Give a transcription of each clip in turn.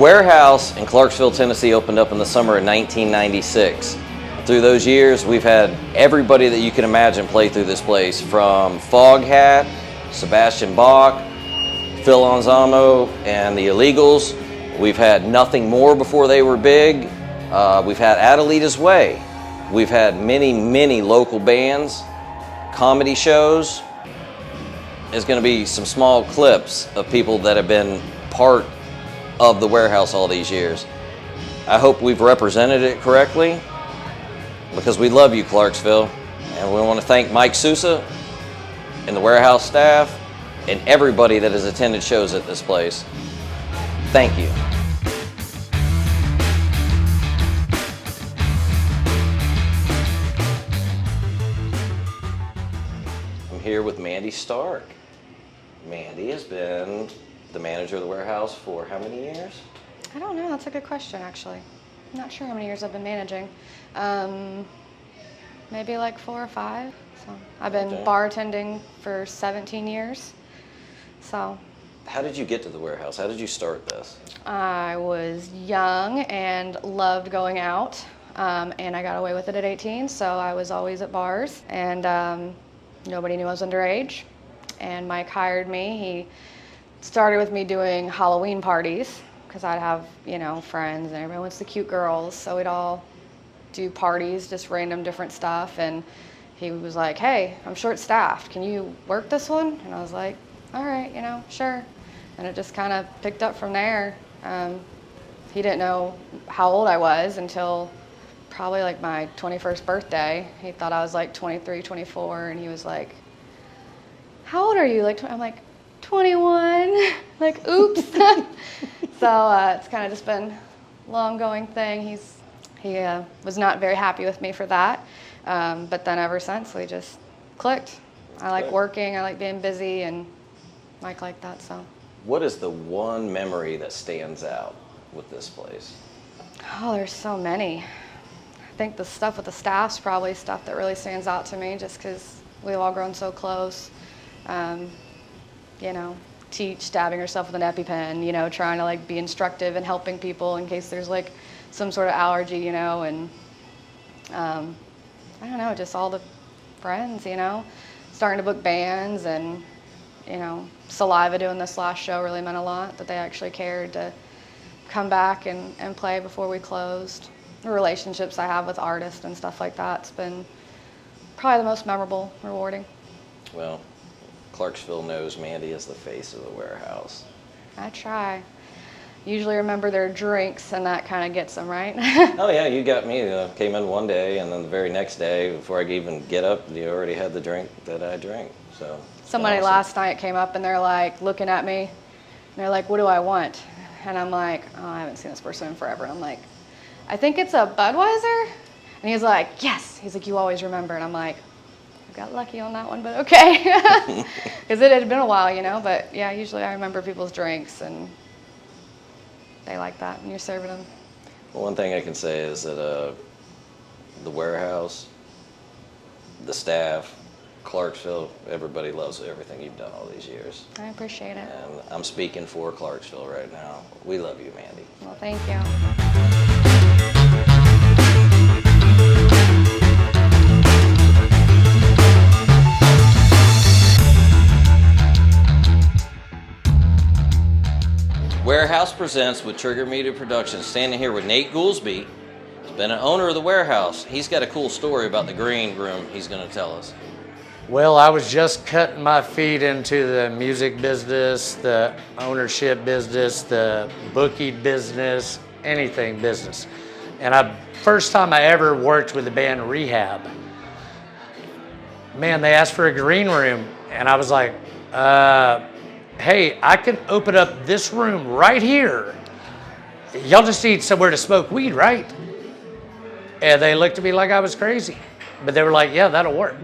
warehouse in Clarksville, Tennessee opened up in the summer of 1996. Through those years, we've had everybody that you can imagine play through this place, from Foghat, Sebastian Bach, Phil Anselmo, and the Illegals. We've had Nothing More before they were big. We've had Adelita's Way. We've had many local bands, comedy shows. There's going to be some small clips of people that have been part of the warehouse all these years. I hope we've represented it correctly, because we love you, Clarksville, and we want to thank Mike Sousa and the warehouse staff and everybody that has attended shows at this place. Thank you. I'm here with Mandy Stark. Mandy has been the manager of the warehouse for how many years? I don't know, that's a good question actually. I'm not sure how many years I've been managing. Maybe like 4 or 5. So I've been bartending for 17 years. So. How did you get to the warehouse? How did you start this? I was young and loved going out, and I got away with it at 18, so I was always at bars, and nobody knew I was underage. And Mike hired me. He started with me doing Halloween parties, because I'd have, you know, friends, and everyone was the cute girls, so we'd all do parties, just random different stuff, and he was like, hey, I'm short-staffed, can you work this one? And I was like, all right, you know, sure. And it just kind of picked up from there. He didn't know how old I was until probably like my 21st birthday. He thought I was like 23, 24, and he was like, how old are you? Like, I'm like, 21. Like, oops. So it's kind of just been a long-going thing. He was not very happy with me for that, but then ever since we just clicked. I like working, I like being busy, and Mike liked that, so. What is the one memory that stands out with this place? Oh, there's so many. I think the stuff with the staff's probably stuff that really stands out to me, just because we've all grown so close. You know, Teach stabbing herself with an EpiPen, you know, trying to like be instructive and helping people in case there's like some sort of allergy, you know, and I don't know, just all the friends, you know, starting to book bands, and you know, Saliva doing this last show really meant a lot, that they actually cared to come back and play before we closed. The relationships I have with artists and stuff like that's been probably the most memorable, rewarding. Well, Clarksville knows Mandy is the face of the warehouse. I try. Usually remember their drinks, and that kind of gets them, right? Oh yeah, you got me. Came in one day, and then the very next day, before I could even get up, you already had the drink that I drank. So somebody awesome. Last night came up, and they're like looking at me, and they're like, what do I want? And I'm like, oh, I haven't seen this person in forever. And I'm like, I think it's a Budweiser. And he's like, yes. He's like, you always remember. And I'm like, I got lucky on that one, but okay. Because it had been a while, you know. But yeah, usually I remember people's drinks, and they like that when you're serving them. Well, one thing I can say is that the warehouse, the staff, Clarksville, everybody loves everything you've done all these years. I appreciate it. And I'm speaking for Clarksville right now. We love you, Mandy. Well, thank you. Warehouse Presents with Trigger Media Productions. Standing here with Nate Goolsby. He's been an owner of the warehouse. He's got a cool story about the green room he's going to tell us. Well, I was just cutting my feet into the music business, the ownership business, the bookie business, anything business. And first time I ever worked with the band Rehab, man, they asked for a green room, and I was like, hey, I can open up this room right here. Y'all just need somewhere to smoke weed, right? And they looked at me like I was crazy. But they were like, yeah, that'll work.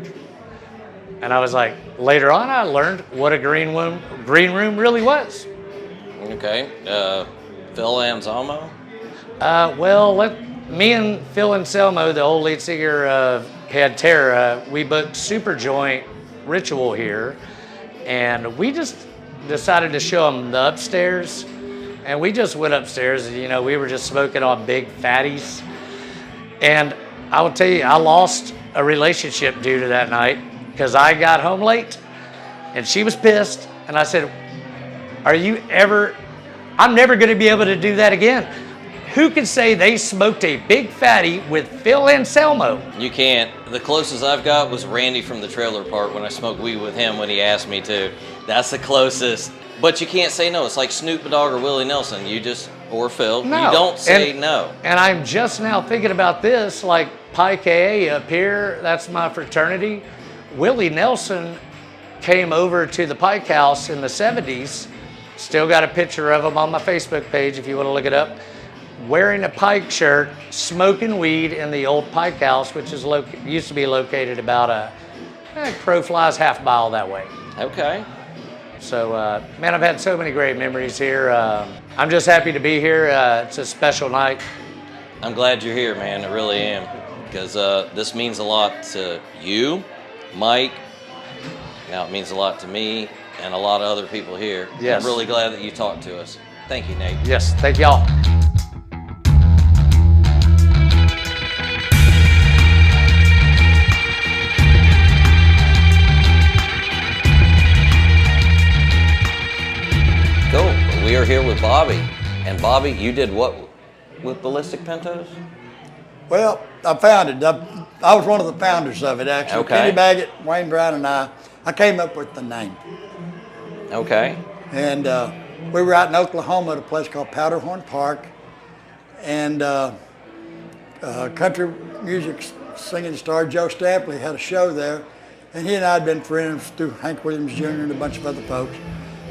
And I was like, later on, I learned what a green room really was. Okay. Phil Anselmo? Me and Phil Anselmo, the old lead singer of Pantera, we booked Super Joint Ritual here. And we just decided to show them the upstairs. And we just went upstairs and, you know, we were just smoking on big fatties. And I will tell you, I lost a relationship due to that night because I got home late and she was pissed. And I said, I'm never going to be able to do that again. Who can say they smoked a big fatty with Phil Anselmo? You can't. The closest I've got was Randy from the Trailer Park when I smoked weed with him when he asked me to. That's the closest. But you can't say no. It's like Snoop Dogg or Willie Nelson. Or Phil. No. You don't say no. And I'm just now thinking about this, like Pi KA up here, that's my fraternity. Willie Nelson came over to the Pike House in the 70s. Still got a picture of him on my Facebook page if you want to look it up. Wearing a Pike shirt, smoking weed in the old Pike House, which is used to be located about crow flies half mile that way. Okay. So, man, I've had so many great memories here. I'm just happy to be here. It's a special night. I'm glad you're here, man. I really am. Because this means a lot to you, Mike. Now it means a lot to me and a lot of other people here. Yes. I'm really glad that you talked to us. Thank you, Nate. Yes, thank y'all. Cool. We are here with Bobby. And Bobby, you did what with Ballistic Pintos? Well, I founded. I was one of the founders of it, actually. Okay. Kenny Baggett, Wayne Brown, and I came up with the name. Okay. And we were out in Oklahoma at a place called Powderhorn Park. And country music singing star Joe Stampley had a show there. And he and I had been friends through Hank Williams Jr. and a bunch of other folks.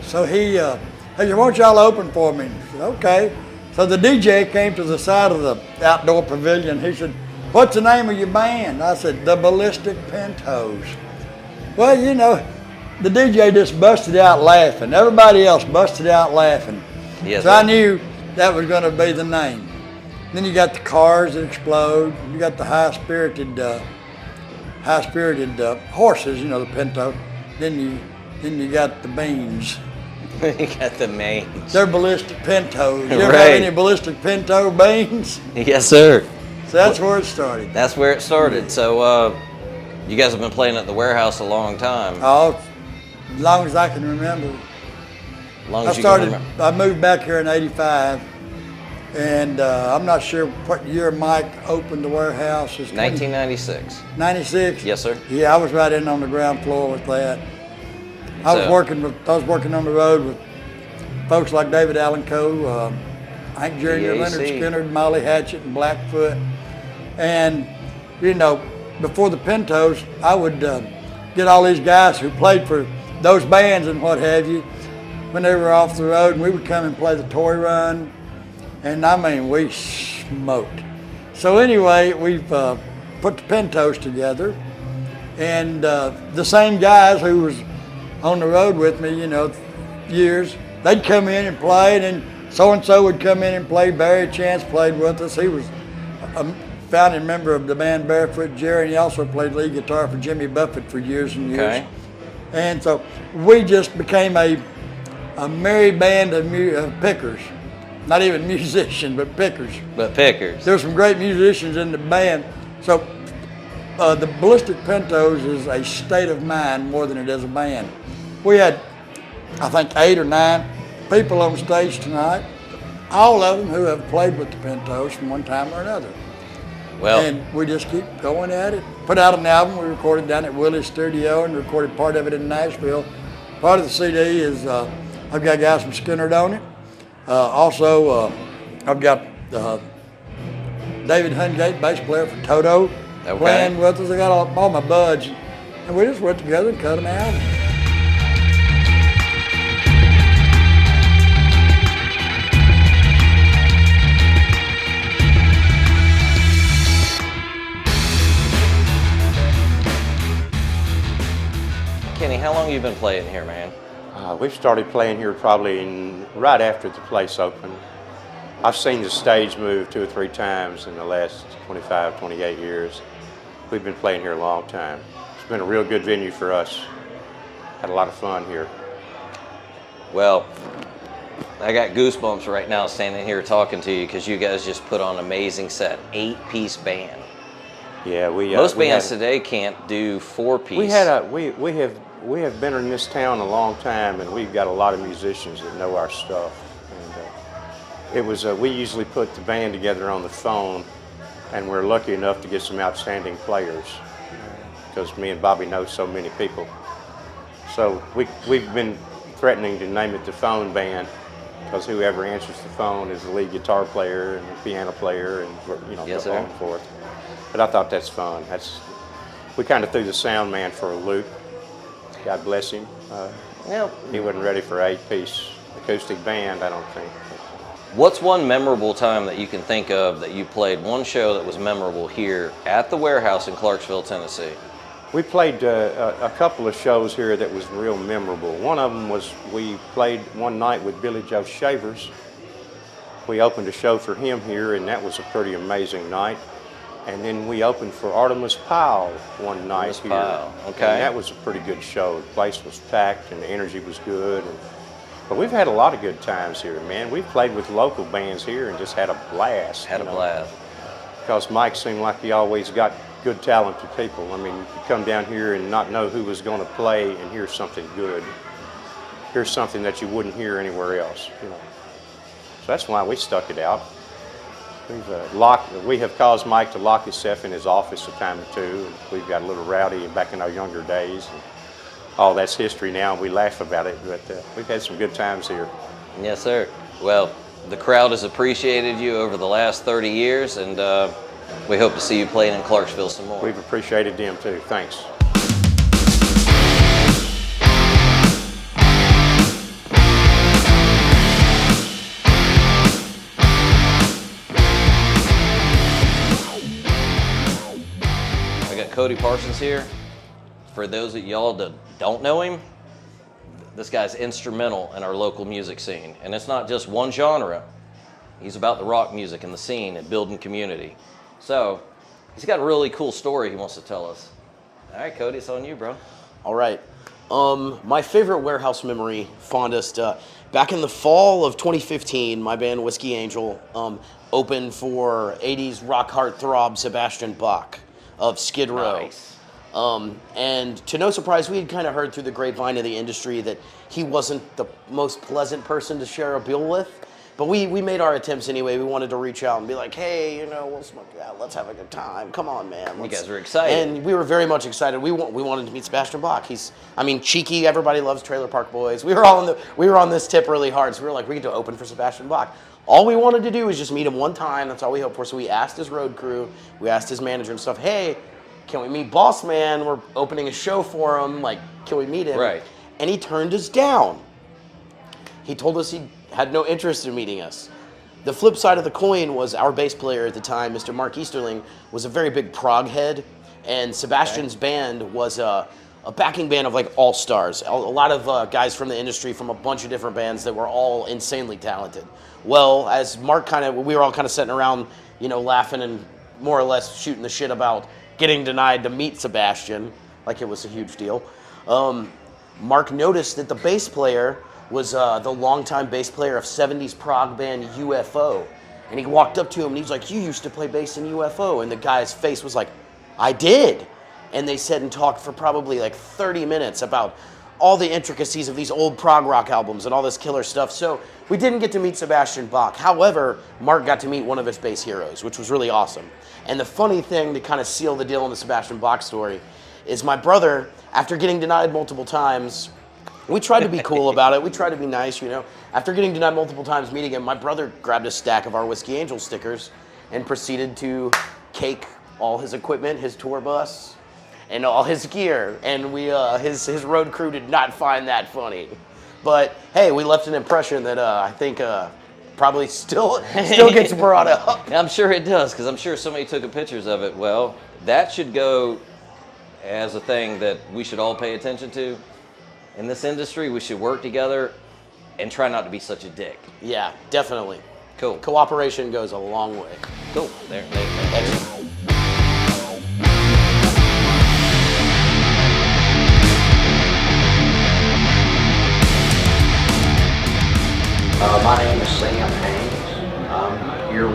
So he said, why don't y'all open for me? I said, okay. So the DJ came to the side of the outdoor pavilion. He said, what's the name of your band? I said, the Ballistic Pintos. Well, you know, the DJ just busted out laughing. Everybody else busted out laughing. Yes, so I knew that was going to be the name. Then you got the cars that explode. You got the high-spirited horses, you know, the Pinto. Then you got the beans. You got the mains. They're Ballistic Pintos. You ever Right. have any Ballistic Pinto beans? Yes, sir. So that's where it started. That's where it started. So you guys have been playing at the warehouse a long time. Oh, as long as I can remember. As long as you can remember. I moved back here in '85, and I'm not sure what year Mike opened the warehouse. 1996. 96? Yes, sir. Yeah, I was right in on the ground floor with that. I was working on the road with folks like David Allen Coe, Hank Jr., Leonard Skinner, Molly Hatchet, and Blackfoot. And, you know, before the Pintos, I would get all these guys who played for those bands and what have you when they were off the road, and we would come and play the toy run. And I mean, we smoked. So anyway, we've put the Pintos together, and the same guys who was on the road with me, you know, years, they'd come in and play, and then so-and-so would come in and play. Barry Chance played with us. He was a founding member of the band Barefoot Jerry, and he also played lead guitar for Jimmy Buffett for years and years. Okay. And so we just became a merry band of pickers. Not even musicians, but pickers. But pickers. There's some great musicians in the band. So the Ballistic Pintos is a state of mind more than it is a band. We had, I think, 8 or 9 people on stage tonight, all of them who have played with the Pintos from one time or another. Well, And we just keep going at it. Put out an album we recorded down at Willie's studio and recorded part of it in Nashville. Part of the CD is, I've got guys from Skinner on it. Also, I've got David Hungate, bass player for Toto, playing with us. I got all my buds, and we just went together and cut an album. Kenny, how long have you been playing here, man? We've started playing here probably right after the place opened. I've seen the stage move 2 or 3 times in the last 25, 28 years. We've been playing here a long time. It's been a real good venue for us. Had a lot of fun here. Well, I got goosebumps right now standing here talking to you because you guys just put on an amazing set. 8-piece band. Yeah, Most bands today can't do 4-piece. We have been in this town a long time, and we've got a lot of musicians that know our stuff. And we usually put the band together on the phone, and we're lucky enough to get some outstanding players because me and Bobby know so many people. So we've been threatening to name it the phone band because whoever answers the phone is the lead guitar player and the piano player, and Yes, so on and forth. But I thought that's fun. We kind of threw the sound man for a loop. God bless him. He wasn't ready for an 8-piece acoustic band, I don't think. What's one memorable time that you can think of that you played one show that was memorable here at the Warehouse in Clarksville, Tennessee? We played a couple of shows here that was real memorable. One of them was we played one night with Billy Joe Shavers. We opened a show for him here, and that was a pretty amazing night. And then we opened for Artemis Pyle one night here. Okay. And that was a pretty good show. The place was packed and the energy was good. But we've had a lot of good times here, man. We've played with local bands here and just had a blast. Blast. Because Mike seemed like he always got good, talented people. I mean, you come down here and not know who was going to play and hear something good. Hear something that you wouldn't hear anywhere else, So that's why we stuck it out. We have caused Mike to lock himself in his office a time or two. And we've got a little rowdy back in our younger days. And all that's history now, and we laugh about it, but we've had some good times here. Yes, sir. Well, the crowd has appreciated you over the last 30 years, and we hope to see you playing in Clarksville some more. We've appreciated them too. Thanks. Cody Parsons here. For those of y'all that don't know him, this guy's instrumental in our local music scene. And it's not just one genre. He's about the rock music and the scene and building community. So he's got a really cool story he wants to tell us. All right, Cody, it's on you, bro. All right. My favorite Warehouse memory, fondest, back in the fall of 2015, my band Whiskey Angel opened for 80s rock heartthrob Sebastian Bach of Skid Row. Nice. And to no surprise, we had kind of heard through the grapevine of the industry that he wasn't the most pleasant person to share a bill with. But we made our attempts anyway. We wanted to reach out and be like, hey, we'll smoke out. Let's have a good time. Come on, man. You guys were excited. And we were very much excited. We wanted to meet Sebastian Bach. He's, cheeky. Everybody loves Trailer Park Boys. We were on this tip really hard. So we were like, we get to open for Sebastian Bach. All we wanted to do was just meet him one time. That's all we hoped for. So we asked his road crew, we asked his manager and stuff, hey, can we meet Boss Man? We're opening a show for him. Like, can we meet him? Right. And he turned us down. He told us he had no interest in meeting us. The flip side of the coin was our bass player at the time, Mr. Mark Easterling, was a very big prog head, and Sebastian's band was a backing band of like all-stars, a lot of guys from the industry from a bunch of different bands that were all insanely talented. Well, as Mark we were all kind of sitting around, laughing and more or less shooting the shit about getting denied to meet Sebastian, like it was a huge deal. Mark noticed that the bass player was the longtime bass player of 70s prog band UFO. And he walked up to him and he's like, you used to play bass in UFO. And the guy's face was like, I did. And they sat and talked for probably like 30 minutes about all the intricacies of these old prog rock albums and all this killer stuff. So we didn't get to meet Sebastian Bach. However, Mark got to meet one of his bass heroes, which was really awesome. And the funny thing to kind of seal the deal in the Sebastian Bach story is my brother, after getting denied multiple times, we tried to be cool about it. We tried to be nice, After getting denied multiple times meeting him, my brother grabbed a stack of our Whiskey Angel stickers and proceeded to cake all his equipment, his tour bus, and all his gear. And his road crew did not find that funny. But hey, we left an impression that I think probably still gets brought up. I'm sure it does, because I'm sure somebody took pictures of it. Well, that should go as a thing that we should all pay attention to. In this industry, we should work together and try not to be such a dick. Yeah, definitely. Cool. Cooperation goes a long way. Cool. There.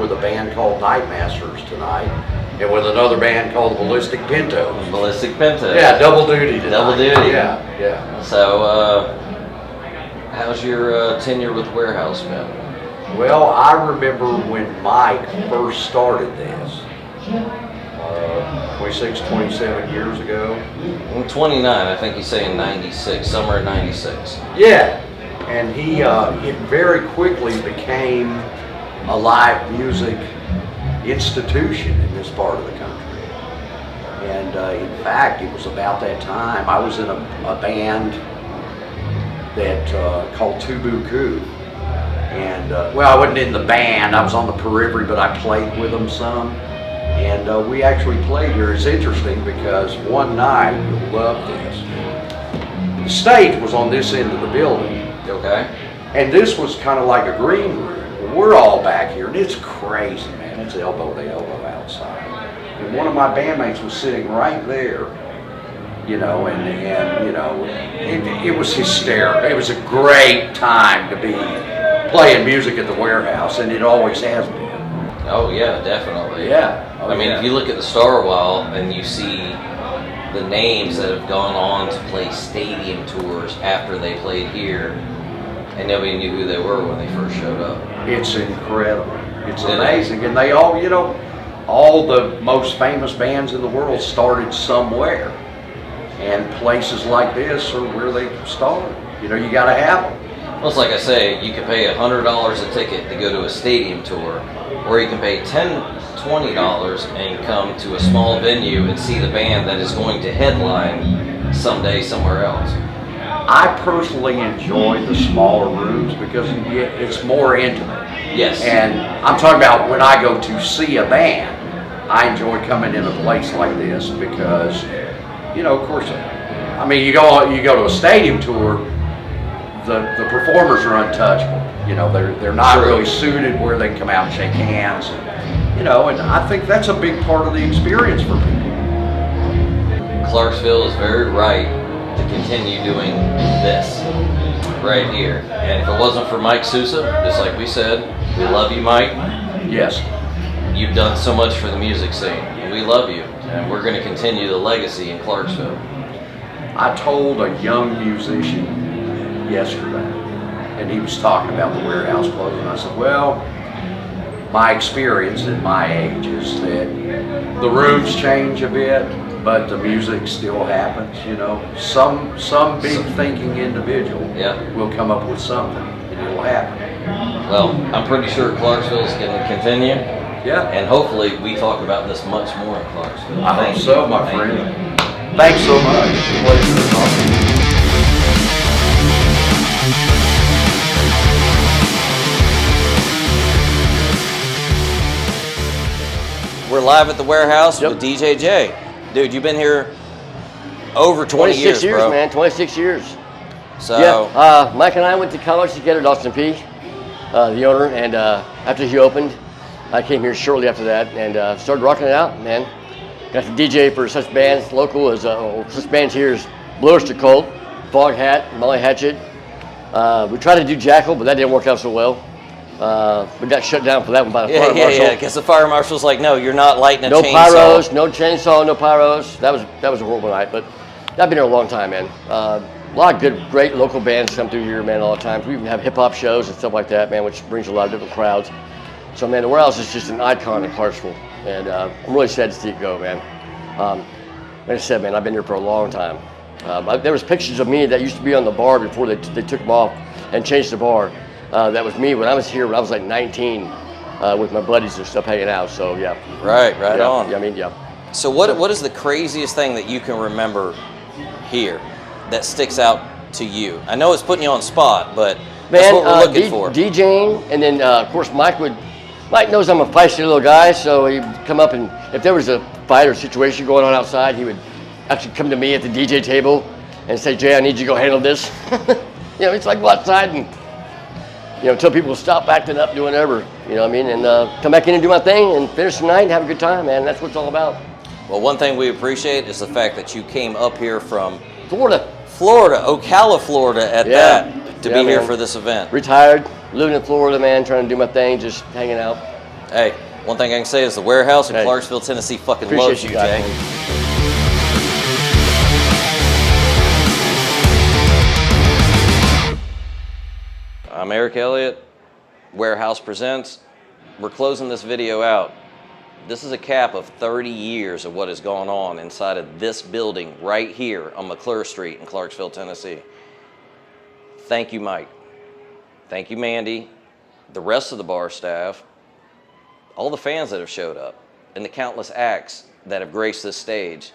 with a band called Nightmasters tonight, and with another band called the Ballistic Pintos. Ballistic Pintos. Yeah, double duty tonight. Double duty. Yeah. So, how's your tenure with Warehouse been? Well, I remember when Mike first started this, 26, 27 years ago. In 29, I think he's saying 96, summer of 96. Yeah, and he it very quickly became a live music institution in this part of the country. And in fact, it was about that time I was in a band that called Tubuku. And well, I wasn't in the band, I was on the periphery, but I played with them some. And we actually played here. It's interesting because one night, you'll love this, the stage was on this end of the building. Okay. And this was kind of like a green room. We're all back here, and it's crazy, man. It's elbow to elbow outside. And one of my bandmates was sitting right there, you know, and you know, it was hysterical. It was a great time to be playing music at the Warehouse, and it always has been. Oh yeah, definitely. Yeah. Oh, I mean, yeah. if you look at the Star Wall and you see the names that have gone on to play stadium tours after they played here, and nobody knew who they were when they first showed up. It's incredible. It's amazing. And they all, you know, all the most famous bands in the world started somewhere. And places like this are where they started. You know, you got to have them. Well, it's like I say, you can pay $100 a ticket to go to a stadium tour, or you can pay $10, $20 and come to a small venue and see the band that is going to headline someday somewhere else. I personally enjoy the smaller rooms because it's more intimate. Yes. And I'm talking about when I go to see a band, I enjoy coming in a place like this because, you know, of course, I mean, you go to a stadium tour, the performers are untouchable. You know, they're not really suited where they can come out and shake hands. And, you know, and I think that's a big part of the experience for people. Clarksville is very right to continue doing this right here. And if it wasn't for Mike Sousa, just like we said, we love you, Mike. Yes. You've done so much for the music scene, and we love you. And we're going to continue the legacy in Clarksville. I told a young musician yesterday, and he was talking about the Warehouse closing. I said, well, my experience at my age is that the rooms change a bit, but the music still happens, you know. Some big thinking individual will come up with something, and it'll happen. Well, I'm pretty sure Clarksville is going to continue. Yeah. And hopefully we talk about this much more in Clarksville. I hope so, my friend. Thanks so much. It's a pleasure to talk to you. We're live at the Warehouse with DJ J. Dude, you've been here over 20 years, 26 years, bro. man. 26 years. So, yeah, Mike and I went to college together at Austin P, the owner, and after he opened, I came here shortly after that and started rocking it out, man. Got to DJ for such bands local as such bands here as Blowers to Cold, Fog Hat, Molly Hatchet. We tried to do Jackal, but that didn't work out so well. We got shut down for that one by the fire marshal. Yeah, because the fire marshal's like, no, you're not lighting a no chainsaw. No pyros, no chainsaw, no pyros. That was a horrible night, but I've been here a long time, man. A lot of good, great local bands come through here, man, all the time. We even have hip-hop shows and stuff like that, man, which brings a lot of different crowds. So, man, the Warehouse is just an icon in Clarksville, and I'm really sad to see it go, man. Like I said, man, I've been here for a long time. There was pictures of me that used to be on the bar before they took them off and changed the bar. That was me when I was here when I was like 19 with my buddies and stuff hanging out, so yeah. Right yeah, on. Yeah, I mean, yeah. So what is the craziest thing that you can remember here that sticks out to you? I know it's putting you on the spot, but that's what we're looking for. DJing, and then of course Mike knows I'm a feisty little guy, so he'd come up and if there was a fight or situation going on outside, he would actually come to me at the DJ table and say, Jay, I need you to go handle this. You know, it's like go outside and until people stop acting up, doing whatever, you know what I mean, and come back in and do my thing and finish the night and have a good time, man. That's what it's all about. Well, one thing we appreciate is the fact that you came up here from Florida, Ocala, Florida at that, to be here for this event. Retired, living in Florida, man, trying to do my thing, just hanging out. Hey, one thing I can say is the warehouse in Hey. Clarksville, Tennessee fucking Appreciate loves you you, guys, Jay. man. I'm Eric Elliott. Warehouse Presents. We're closing this video out. This is a cap of 30 years of what has gone on inside of this building right here on McClure Street in Clarksville, Tennessee. Thank you, Mike. Thank you, Mandy, the rest of the bar staff, all the fans that have showed up, and the countless acts that have graced this stage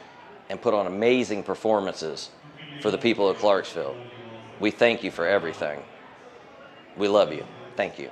and put on amazing performances for the people of Clarksville. We thank you for everything. We love you. Thank you.